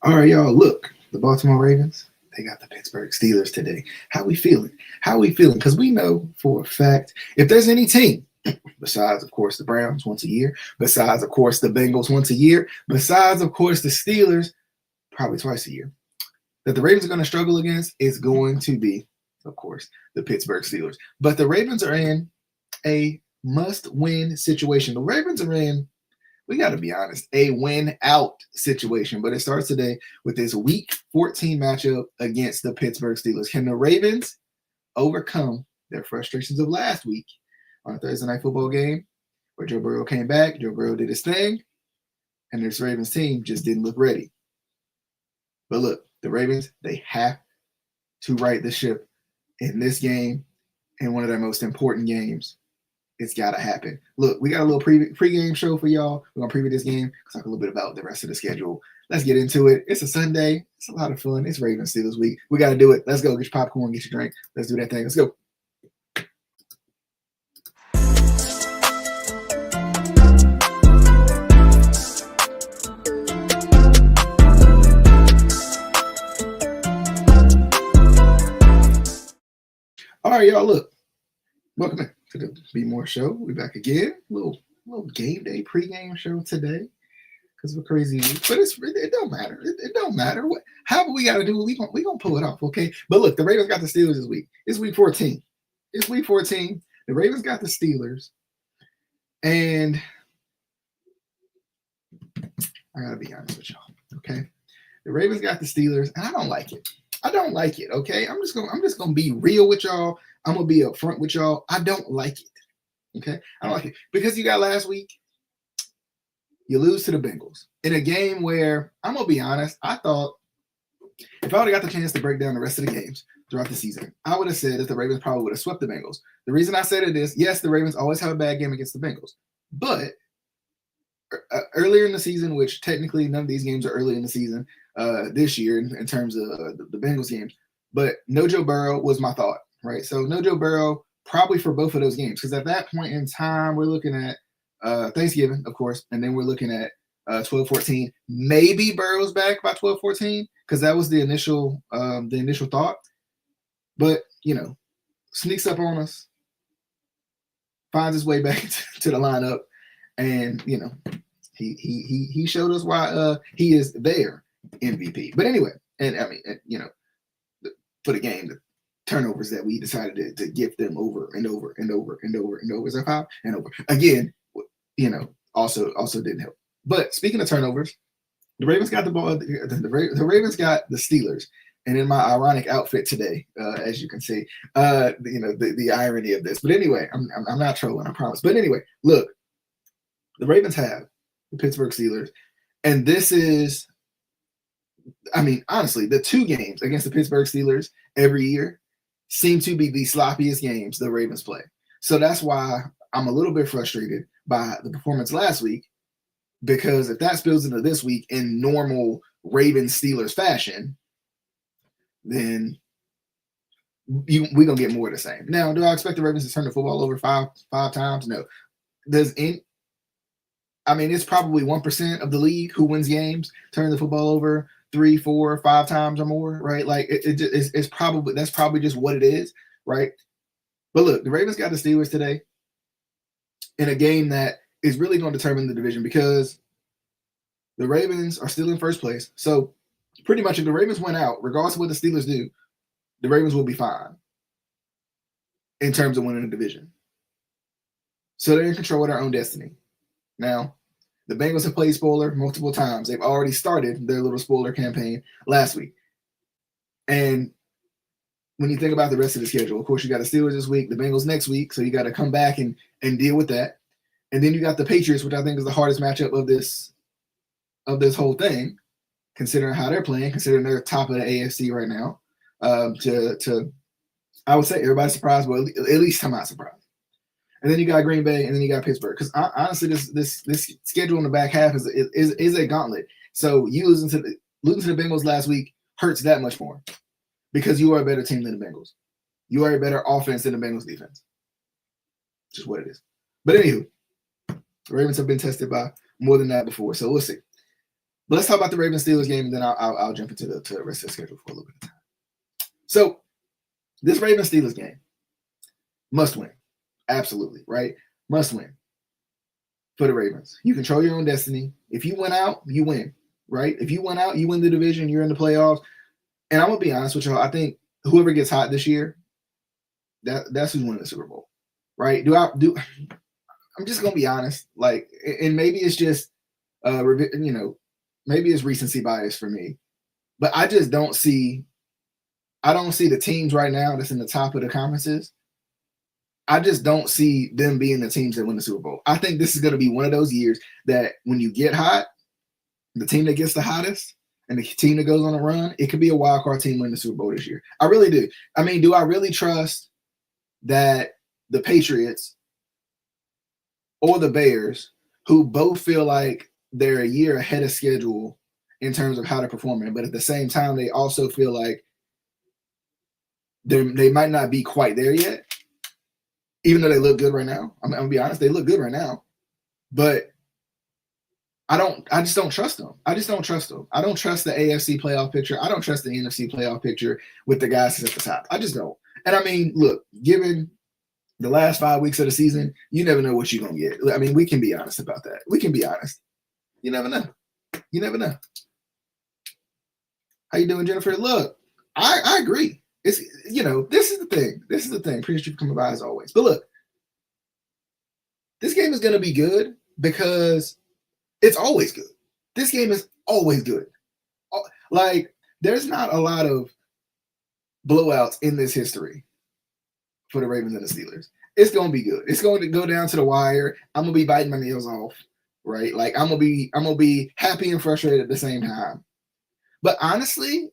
All right, y'all. Look, the Baltimore Ravens, they got the Pittsburgh Steelers today. How we feeling? How we feeling? Because we know for a fact if there's any team, besides, of course, the Browns once a year, besides, of course, the Bengals once a year, besides, of course, the Steelers probably twice a year, that the Ravens are going to struggle against is going to be, of course, the Pittsburgh Steelers. But the Ravens are in a must-win situation. The Ravens are in, we got to be honest, a win-out situation. But it starts today with this Week 14 matchup against the Pittsburgh Steelers. Can the Ravens overcome their frustrations of last week on a Thursday Night Football game where Joe Burrow came back, Joe Burrow did his thing, and this Ravens team just didn't look ready? But look, the Ravens, they have to right the ship in this game, in one of their most important games. It's got to happen. Look, we got a little pre-game show for y'all. We're going to preview this game, talk a little bit about the rest of the schedule. Let's get into it. It's a Sunday. It's a lot of fun. It's Ravens Steelers week. We got to do it. Let's go. Get your popcorn, get your drink. Let's do that thing. Let's go. All right, y'all, look. Welcome back to the Be More Show. We're back again. Little game day pregame show today because we're crazy. But it don't matter. It don't matter. However we got to do it, we gonna pull it off, okay? But look, the Ravens got the Steelers this week. It's week 14. It's week 14. The Ravens got the Steelers. And I got to be honest with y'all, okay? The Ravens got the Steelers, and I don't like it. I don't like it, okay? I'm just gonna be real with y'all. I'm gonna be upfront with y'all. I don't like it. Okay? I don't like it. Because you got last week, you lose to the Bengals in a game where, I'm gonna be honest, I thought if I would have got the chance to break down the rest of the games throughout the season, I would have said that the Ravens probably would have swept the Bengals. The reason I said it is, yes, the Ravens always have a bad game against the Bengals. But earlier in the season, which technically none of these games are early in the season this year in terms of the Bengals games, but no Joe Burrow was my thought, right? So no Joe Burrow probably for both of those games, because at that point in time, we're looking at Thanksgiving, of course, and then we're looking at 12-14. Maybe Burrow's back by 12-14, because that was the initial thought. But, sneaks up on us, finds his way back to the lineup, and, he showed us why he is their MVP. But anyway, and I mean, for the game, the turnovers that we decided to give them over and over and over and over and over. Is that 5? And over again, also didn't help. But speaking of turnovers, the Ravens got the ball. The Ravens got the Steelers. And in my ironic outfit today, as you can see, the irony of this. But anyway, I'm not trolling, I promise. But anyway, look, the Ravens have the Pittsburgh Steelers, and this is, I mean, honestly, the two games against the Pittsburgh Steelers every year seem to be the sloppiest games the Ravens play. So that's why I'm a little bit frustrated by the performance last week, because if that spills into this week in normal Ravens-Steelers fashion, then we're going to get more of the same. Now, do I expect the Ravens to turn the football over five times? No. It's probably 1% of the league who wins games turn the football over 3, 4, 5 times or more, right? Like it's probably, that's probably just what it is, right? But look, the Ravens got the Steelers today in a game that is really going to determine the division, because the Ravens are still in first place. So pretty much if the Ravens went out, regardless of what the Steelers do, the Ravens will be fine in terms of winning the division. So they're in control of their own destiny. Now, the Bengals have played spoiler multiple times. They've already started their little spoiler campaign last week. And when you think about the rest of the schedule, of course, you got the Steelers this week, the Bengals next week, so you got to come back and deal with that. And then you got the Patriots, which I think is the hardest matchup of this whole thing, considering how they're playing, considering they're top of the AFC right now. I would say everybody's surprised, but at least I'm not surprised. And then you got Green Bay, and then you got Pittsburgh. Because honestly, this schedule in the back half is a gauntlet. So you losing to the Bengals last week hurts that much more, because you are a better team than the Bengals. You are a better offense than the Bengals defense. Just what it is. But anywho, the Ravens have been tested by more than that before, so we'll see. But let's talk about the Ravens Steelers game, and then I'll jump into the rest of the schedule for a little bit of time. So this Ravens Steelers game, must win. Absolutely, right? Must win for the Ravens. You control your own destiny. If you win out, you win, right? If you win out, you win the division, you're in the playoffs. And I'm going to be honest with y'all, I think whoever gets hot this year, that's who's winning the Super Bowl, right? I'm just going to be honest. Like, and maybe it's just, maybe it's recency bias for me. But I just don't see the teams right now that's in the top of the conferences. I just don't see them being the teams that win the Super Bowl. I think this is going to be one of those years that when you get hot, the team that gets the hottest and the team that goes on a run, it could be a wild card team winning the Super Bowl this year. I really do. I mean, do I really trust that the Patriots or the Bears, who both feel like they're a year ahead of schedule in terms of how they're performing, but at the same time, they also feel like they might not be quite there yet? Even though they look good right now, I'm gonna be honest, they look good right now, but I just don't trust them. I just don't trust them. I don't trust the AFC playoff picture. I don't trust the NFC playoff picture with the guys at the top. I just don't. And I mean, look, given the last 5 weeks of the season, you never know what you're gonna get. I mean, we can be honest about that. We can be honest. You never know. You never know. How you doing, Jennifer? Look, I agree. It's, this is the thing. This is the thing. Appreciate you for coming by as always. But look, this game is going to be good because it's always good. This game is always good. Like, there's not a lot of blowouts in this history for the Ravens and the Steelers. It's going to be good. It's going to go down to the wire. I'm going to be biting my nails off, right? Like, I'm going to be happy and frustrated at the same time. But honestly,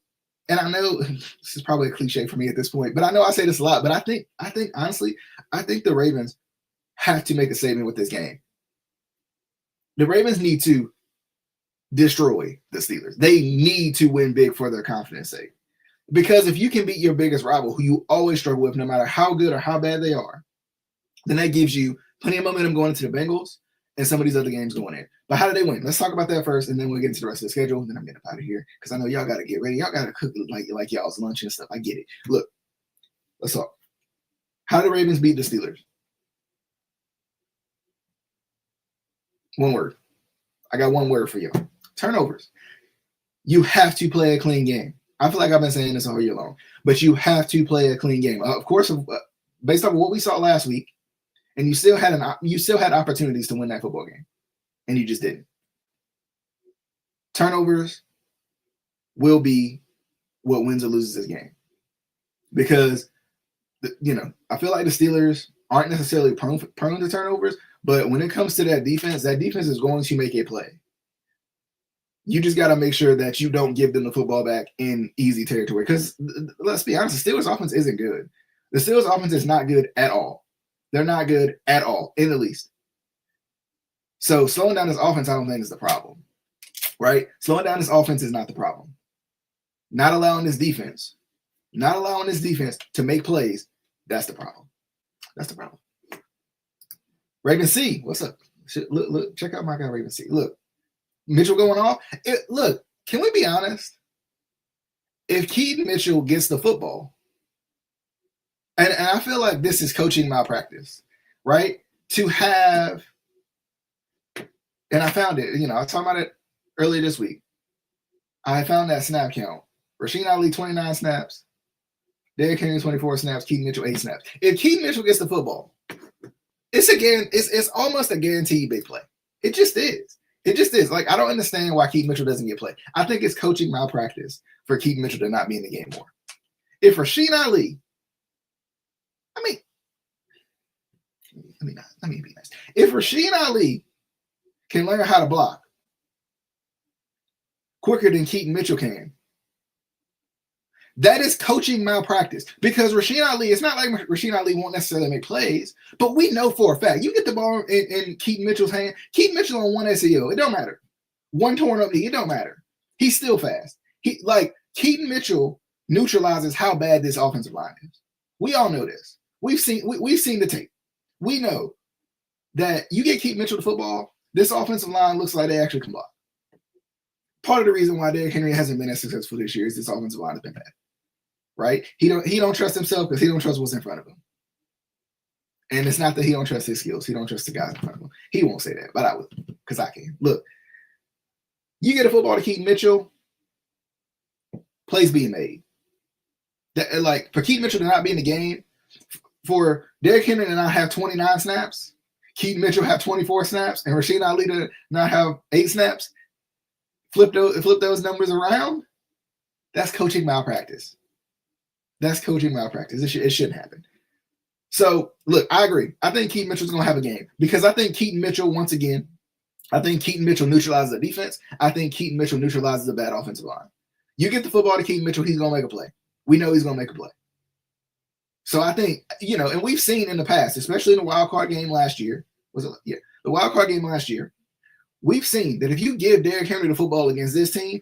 and I know this is probably a cliche for me at this point, but I know I say this a lot, but I think honestly, I think the Ravens have to make a statement with this game. The Ravens need to destroy the Steelers. They need to win big for their confidence sake. Because if you can beat your biggest rival, who you always struggle with, no matter how good or how bad they are, then that gives you plenty of momentum going into the Bengals and some of these other games going in. But how do they win? Let's talk about that first, and then we'll get into the rest of the schedule, and then I'm getting up out of here because I know y'all got to get ready. Y'all got to cook like y'all's lunch and stuff. I get it. Look, let's talk. How do the Ravens beat the Steelers? One word. I got one word for y'all. Turnovers. You have to play a clean game. I feel like I've been saying this all year long, but you have to play a clean game. Of course, based on what we saw last week, and you still had opportunities to win that football game, and you just didn't. Turnovers will be what wins or loses this game, because I feel like the Steelers aren't necessarily prone to turnovers, but when it comes to that defense is going to make a play. You just got to make sure that you don't give them the football back in easy territory. Because let's be honest, the Steelers' offense isn't good. The Steelers' offense is not good at all. They're not good at all, in the least. So slowing down this offense, I don't think is the problem, right? Slowing down this offense is not the problem. Not allowing this defense to make plays, that's the problem. That's the problem. Raven C, what's up? Look, check out my guy Raven C. Look. Mitchell going off. Look, can we be honest? If Keaton Mitchell gets the football, and I feel like this is coaching malpractice, right? To have, and I found it, I was talking about it earlier this week. I found that snap count. Rasheen Ali, 29 snaps. Derrick Henry, 24 snaps. Keaton Mitchell, 8 snaps. If Keaton Mitchell gets the football, it's almost a guaranteed big play. It just is. It just is. Like, I don't understand why Keaton Mitchell doesn't get played. I think it's coaching malpractice for Keaton Mitchell to not be in the game more. If Rasheen Ali, let me be nice. If Rasheen Ali can learn how to block quicker than Keaton Mitchell can, that is coaching malpractice. Because Rasheen Ali, it's not like Rasheen Ali won't necessarily make plays, but we know for a fact, you get the ball in Keaton Mitchell's hand, Keaton Mitchell on one SEO, it don't matter. One torn up knee, it don't matter. He's still fast. Keaton Mitchell neutralizes how bad this offensive line is. We all know this. We've seen the tape. We know that you get Keaton Mitchell the football, this offensive line looks like they actually can block. part of the reason why Derrick Henry hasn't been as successful this year is this offensive line has been bad, right? He don't trust himself because he don't trust what's in front of him. And it's not that he don't trust his skills. He don't trust the guys in front of him. He won't say that, but I would, because I can. Look, you get a football to Keaton Mitchell, plays being made. That, like, for Keaton Mitchell to not be in the game, for Derrick Henry to not have 29 snaps, Keaton Mitchell have 24 snaps, and Rasheen Ali to not have 8 snaps, flip those numbers around, that's coaching malpractice. That's coaching malpractice. It shouldn't happen. So, look, I agree. I think Keaton Mitchell's going to have a game because I think Keaton Mitchell, once again, I think Keaton Mitchell neutralizes the defense. I think Keaton Mitchell neutralizes the bad offensive line. You get the football to Keaton Mitchell, he's going to make a play. We know he's going to make a play. So I think, and we've seen in the past, especially in the wild card game last year, the wild card game last year, we've seen that if you give Derrick Henry the football against this team,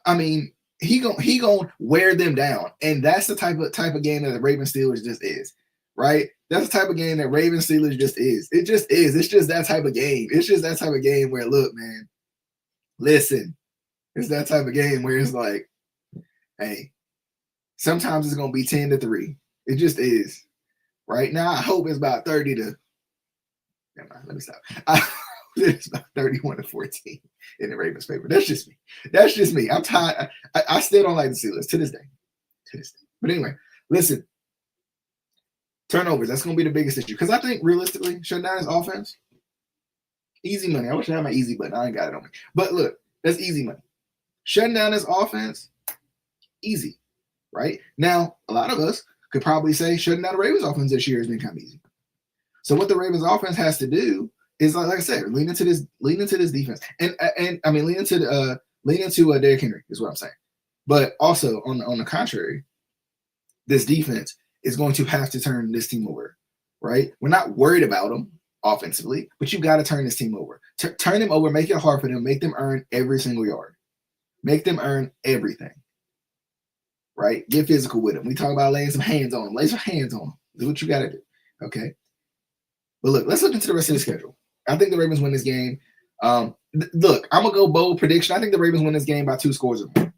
I mean, he gonna wear them down. And that's the type of game that the Ravens Steelers just is. Right? That's the type of game that Ravens Steelers just is. It just is. It's just that type of game. It's just that type of game where, look, man, listen, it's that type of game where it's like, hey, sometimes it's going to be 10-3. It just is. Right now, I hope it's about 30 to, never mind, let me stop. It's about 31-14 in the Ravens' favor. That's just me. I'm tired. I still don't like the Steelers to this day. But anyway, listen. Turnovers, that's going to be the biggest issue. Because I think, realistically, shutting down his offense, easy money. I wish I had my easy button. I ain't got it on me. But look, that's easy money. Shutting down his offense, easy. Right? Now, a lot of us could probably say shutting down the Ravens offense this year has been kind of easy. So what the Ravens offense has to do is, like I said, lean into this defense. And I mean, lean into Derrick Henry is what I'm saying. But also, on the contrary, this defense is going to have to turn this team over, right? We're not worried about them offensively, but you got to turn this team over. Turn them over, make it hard for them, make them earn every single yard. Make them earn everything, right? Get physical with them. We talk about laying some hands on them. Lay some hands on them. Do what you got to do, okay? But look, let's look into the rest of the schedule. I think the Ravens win this game. Look, I'm going to go bold prediction. I think the Ravens win this game by 2 scores or more.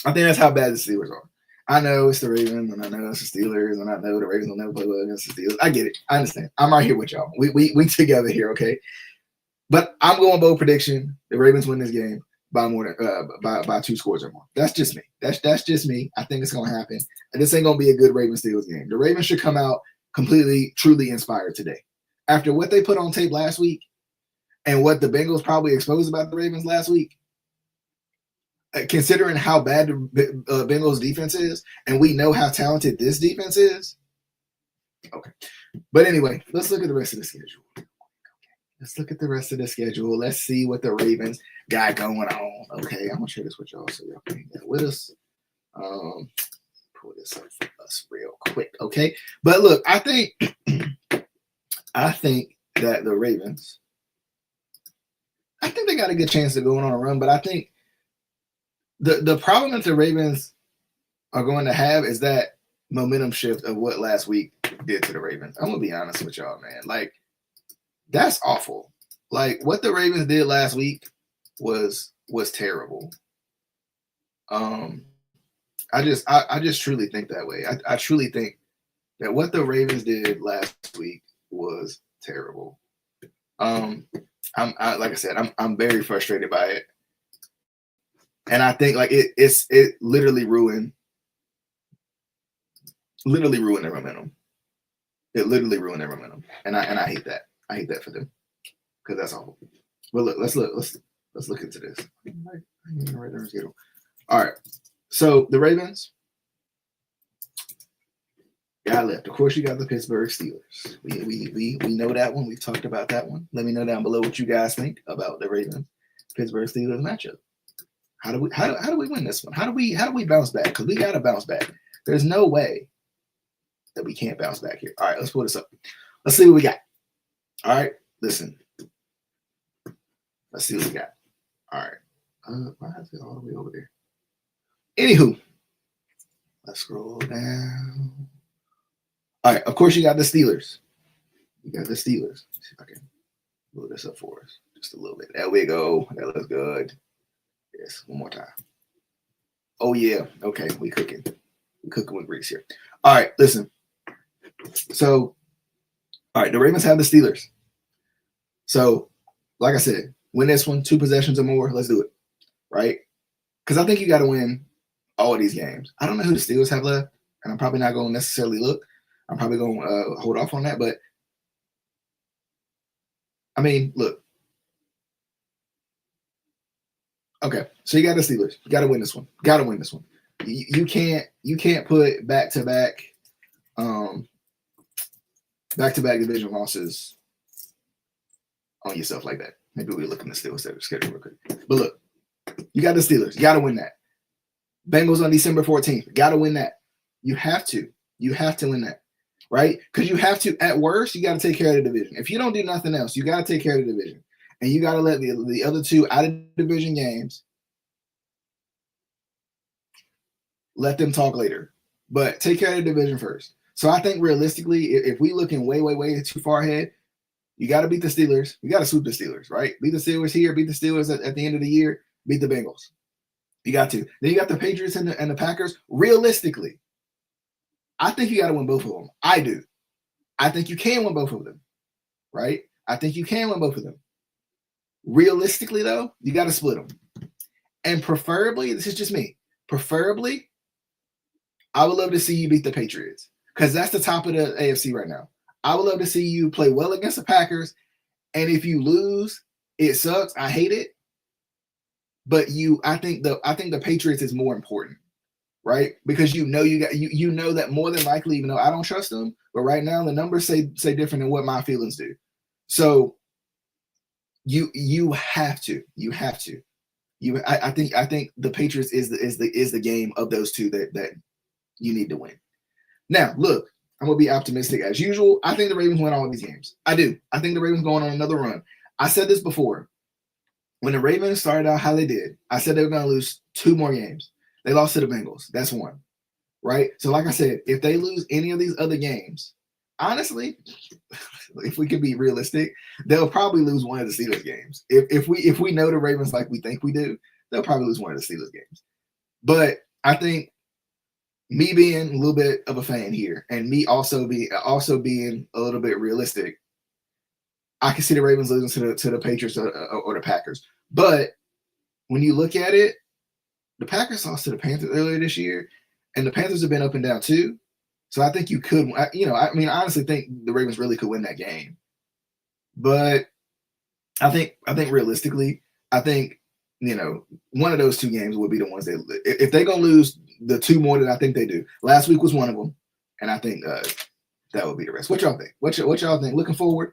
I think that's how bad the Steelers are. I know it's the Ravens, and I know it's the Steelers, and I know the Ravens will never play well against the Steelers. I get it. I understand. I'm right here with y'all. We together here, okay? But I'm going bold prediction. The Ravens win this game by more than by 2 scores or more. That's just me. That's just me. I think it's going to happen. And this ain't going to be a good Ravens Steelers game. The Ravens should come out completely, truly inspired today. After what they put on tape last week and what the Bengals probably exposed about the Ravens last week, considering how bad the Bengals defense is, and we know how talented this defense is. Okay. But anyway, let's look at the rest of the schedule. Let's look at the rest of the schedule. Let's see what the Ravens got going on. Okay, I'm going to share this with y'all so y'all can hang that with us. Pull this up for us real quick, okay? But look, I think that the Ravens, I think they got a good chance of going on a run, but I think the problem that the Ravens are going to have is that momentum shift of what last week did to the Ravens. I'm going to be honest with y'all, man. Like, that's awful. Like, what the Ravens did last week was terrible. I just truly think that way. I truly think that what the Ravens did last week was terrible. Like I said, I'm very frustrated by it. And I think like it literally ruined their momentum. It literally ruined their momentum. And I hate that. I hate that for them. Because that's awful. But look, let's look into this. All right. So the Ravens got left. Of course, you got the Pittsburgh Steelers. We know that one. We've talked about that one. Let me know down below what you guys think about the Ravens Pittsburgh Steelers matchup. How do we win this one? How do we bounce back? Because we gotta bounce back. There's no way that we can't bounce back here. All right, let's pull this up. Let's see what we got. All right, listen. Let's see what we got. All right. Why is it all the way over there? Anywho, let's scroll down. All right, of course you got the Steelers. You got the Steelers. Let's see if I can move this up for us just a little bit. There we go. That looks good. this one more time. Oh yeah, okay, we cooking with grease here. All right, listen. So, all right, the Ravens have the Steelers. So, like I said, win this one, 2 possessions or more. Let's do it, right? Because I think you got to win all of these games. I don't know who the Steelers have left, and I'm probably not going to necessarily look. I'm probably going to hold off on that. But, I mean, look. Okay, so you got the Steelers. You got to win this one. Got to win this one. You can't put back-to-back division losses on yourself like that. Maybe we look in the Steelers schedule real quick. But look, you got the Steelers. You got to win that. Bengals on December 14th. Got to win that. You have to. You have to win that, right? Because you have to, at worst, you got to take care of the division. If you don't do nothing else, you got to take care of the division. And you got to let the other 2 out of division games, let them talk later. But take care of the division first. So I think realistically, if we looking way too far ahead, you got to beat the Steelers. You got to sweep the Steelers, right? Beat the Steelers here, beat the Steelers at the end of the year, beat the Bengals. You got to. Then you got the Patriots and the Packers. Realistically, I think you got to win both of them. I do. I think you can win both of them, right? I think you can win both of them. Realistically, though, you got to split them. And preferably, this is just me, preferably, I would love to see you beat the Patriots because that's the top of the AFC right now. I would love to see you play well against the Packers. And if you lose, it sucks. I hate it. But I think the Patriots is more important, right? Because you know that more than likely, even though I don't trust them, but right now the numbers say different than what my feelings do. So you have to. I think the Patriots is the game of those 2 that you need to win. Now, look, I'm gonna be optimistic as usual. I think the Ravens win all of these games. I do. I think the Ravens going on another run. I said this before. When the Ravens started out how they did, I said they were going to lose 2 more games. They lost to the Bengals. That's 1, right? So like I said, if they lose any of these other games, honestly, if we can be realistic, they'll probably lose one of the Steelers games. If we know the Ravens like we think we do, they'll probably lose one of the Steelers games. But I think me being a little bit of a fan here and me also being a little bit realistic, I can see the Ravens losing to the Patriots or the Packers. But when you look at it, the Packers lost to the Panthers earlier this year, and the Panthers have been up and down too. So I think you could, I honestly think the Ravens really could win that game. But I think realistically, one of those 2 games would be the ones if they're going to lose the 2 more that I think they do. Last week was one of them, and I think that would be the rest. What y'all think? What y'all think? Looking forward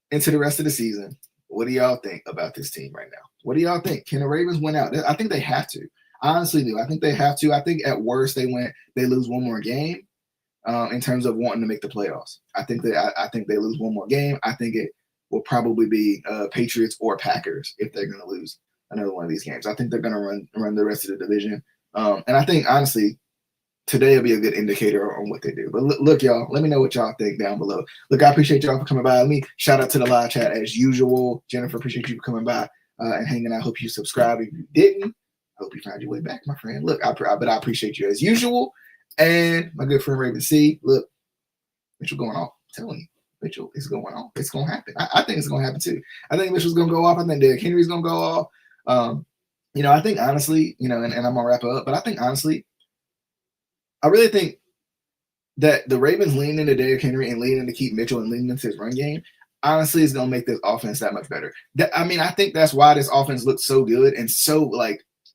into the rest of the season, what do y'all think about this team right now? What do y'all think? Can the Ravens win out? I think they have to. I honestly do. I think they have to. I think at worst they lose 1 more game in terms of wanting to make the playoffs. I think they lose 1 more game. I think it will probably be Patriots or Packers if they're going to lose another one of these games. I think they're going to run the rest of the division. And I think honestly, today will be a good indicator on what they do. But look, y'all, let me know what y'all think down below. Look, I appreciate y'all for coming by. Let me shout out to the live chat as usual. Jennifer, appreciate you for coming by and hanging out. Hope you subscribed. If you didn't, I hope you found your way back, my friend. Look, but I appreciate you as usual. And my good friend Raven C. Look, Mitchell going off. I'm telling you, Mitchell is going off. It's going to happen. I think it's going to happen too. I think Mitchell's going to go off. I think Derrick Henry's going to go off. I think honestly, and I'm going to wrap it up, but I think honestly, I really think that the Ravens leaning into Derrick Henry and leaning to keep Mitchell and leaning into his run game, honestly, is going to make this offense that much better. I think that's why this offense looked so good and so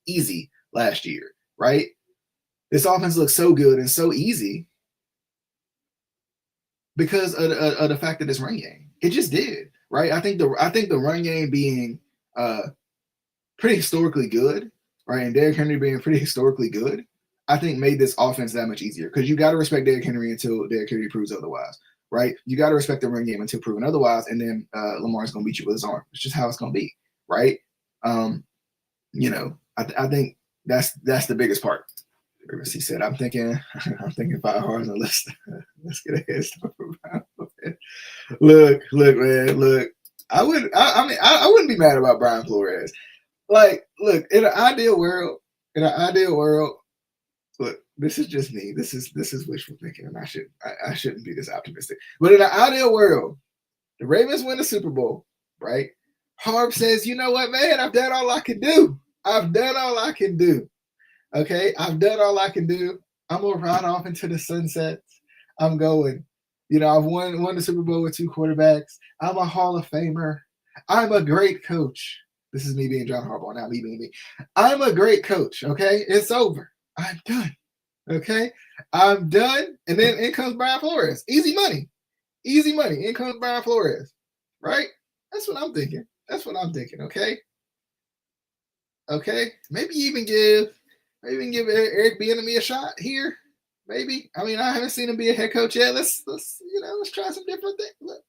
easy last year, right? This offense looked so good and so easy because of the fact that it's run game. It just did, right? I think the run game being pretty historically good, right, and Derrick Henry being pretty historically good, I think made this offense that much easier because you got to respect Derrick Henry until Derrick Henry proves otherwise, right? You got to respect the run game until proven otherwise, and then Lamar's going to beat you with his arm. It's just how it's going to be, right? I think that's the biggest part. He said, I'm thinking 5 hard and let's get a head start. Look, man, look. I wouldn't be mad about Brian Flores. look, in an ideal world, look, this is just me. This is wishful thinking, and I shouldn't be this optimistic. But in an ideal world, the Ravens win the Super Bowl, right? Harb says, you know what, man, I've done all I can do. I've done all I can do. Okay, I've done all I can do. I'm gonna ride off into the sunsets. I'm going. I've won the Super Bowl with 2 quarterbacks. I'm a Hall of Famer. I'm a great coach. This is me being John Harbaugh, not me being me. I'm a great coach. Okay, it's over. I'm done. Okay, I'm done. And then in comes Brian Flores. Easy money. Easy money. In comes Brian Flores. Right? That's what I'm thinking. Okay. Okay. Maybe even give Eric Bieniemy a shot here. Maybe. I mean, I haven't seen him be a head coach yet. Let's try some different things. Look,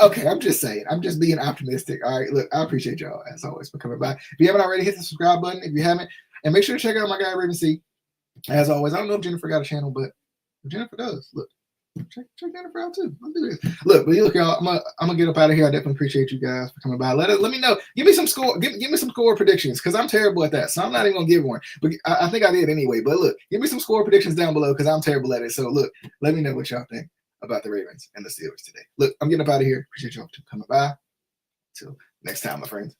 okay, I'm just saying. I'm just being optimistic. All right. Look, I appreciate y'all as always for coming by. If you haven't already, hit the subscribe button. If you haven't, and make sure to check out my guy Raven C. As always, I don't know if Jennifer got a channel, but if Jennifer does, look. Check Jennifer out too. I'll do this. Look, y'all. I'm gonna get up out of here. I definitely appreciate you guys for coming by. Let me know. Give me some score. Give me some score predictions because I'm terrible at that. So I'm not even gonna give one. But I think I did anyway. But look, give me some score predictions down below because I'm terrible at it. So look, let me know what y'all think about the Ravens and the Steelers today. Look, I'm getting up out of here. Appreciate y'all coming by. Till next time, my friends.